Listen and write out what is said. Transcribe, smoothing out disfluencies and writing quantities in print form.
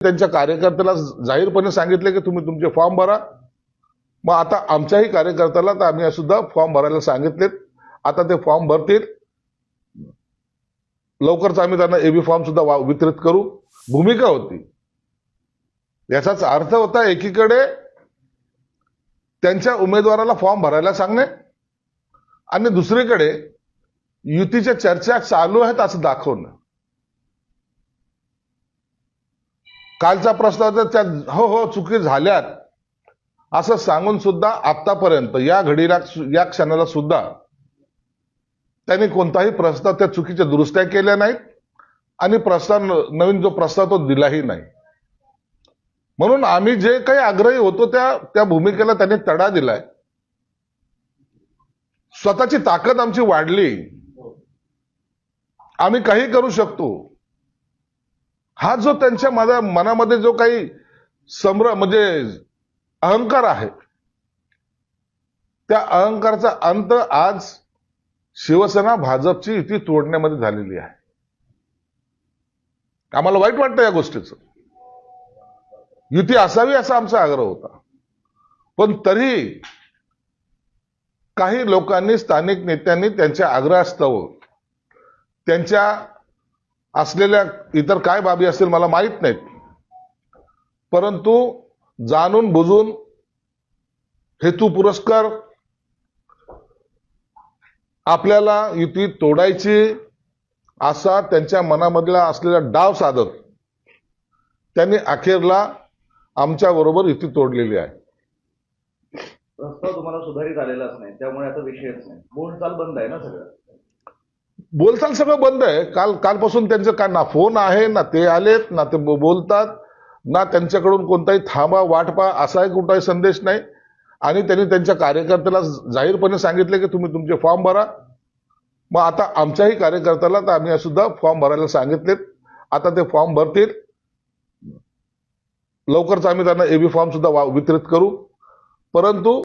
त्यांच्या कार्यकर्त्याला जाहीरपणे सांगितले की तुम्ही तुमचे फॉर्म भरा। मग आता आमच्याही कार्यकर्त्याला तर आम्ही सुद्धा फॉर्म भरायला सांगितलेत। आता ते फॉर्म भरतील, लवकरच आम्ही त्यांना एबी फॉर्म सुद्धा वितरित करू। भूमिका होती, याचाच अर्थ होता एकीकडे त्यांच्या उमेदवाराला फॉर्म भरायला सांगणे आणि दुसरीकडे युतीच्या चर्चा चालू आहेत असं दाखवणं। कालचा प्रस्ताव त्या हो चुकी झाल्यात असं सांगून सुद्धा आतापर्यंत या घडीला या क्षणाला सुद्धा त्यांनी कोणताही प्रस्ताव त्या चुकीच्या दुरुस्त्या केल्या नाहीत आणि नवीन जो प्रस्ताव तो दिलाही नाही। म्हणून आम्ही जे काही आग्रही होतो त्या भूमिकेला त्यांनी तडा दिलाय। स्वतःची ताकद आमची वाढली, आम्ही काही करू शकतो, हा जो त्यांच्या मनामध्ये जो काही म्हणजे अहंकार आहे, त्या अहंकाराचा अंत आज शिवसेना भाजपची युती तोडण्यामध्ये झालेली आहे। आम्हाला वाईट वाटतं या गोष्टीचं। युती असावी असा आमचा आग्रह होता, पण तरी काही लोकांनी, स्थानिक नेत्यांनी त्यांच्या आग्रहास्तव, त्यांच्या असलेल्या इतर काय बाबी असतील मला माहित नाहीत, परंतु जाणून बुजून हेतू पुरस्कार आपल्याला युती तोडायची असा त्यांच्या मनामधला असलेला डाव साधत त्यांनी अखेरला आमच्या बरोबर युती तोडलेली आहे। प्रस्ताव तुम्हाला सुधारित आलेलाच नाही, त्यामुळे आता विषयच नाही, बोलचाल बंद आहे ना सगळं? बोलचाल सगळं बंद आहे। कालपासून त्यांचं काय ना फोन आहे, ना ते आलेत, ना ते बोलतात, ना त्यांच्याकडून कोणताही थांबा वाटपा असाही कुठलाही संदेश नाही। आणि त्यांनी त्यांच्या कार्यकर्त्याला जाहीरपणे सांगितले की तुम्ही तुमचे फॉर्म भरा। मग आता आमच्याही कार्यकर्त्याला तर आम्ही सुद्धा फॉर्म भरायला सांगितलेत। आता ते फॉर्म भरतील, लवकरच आम्ही त्यांना एबी फॉर्म सुद्धा वितरित करू। परंतु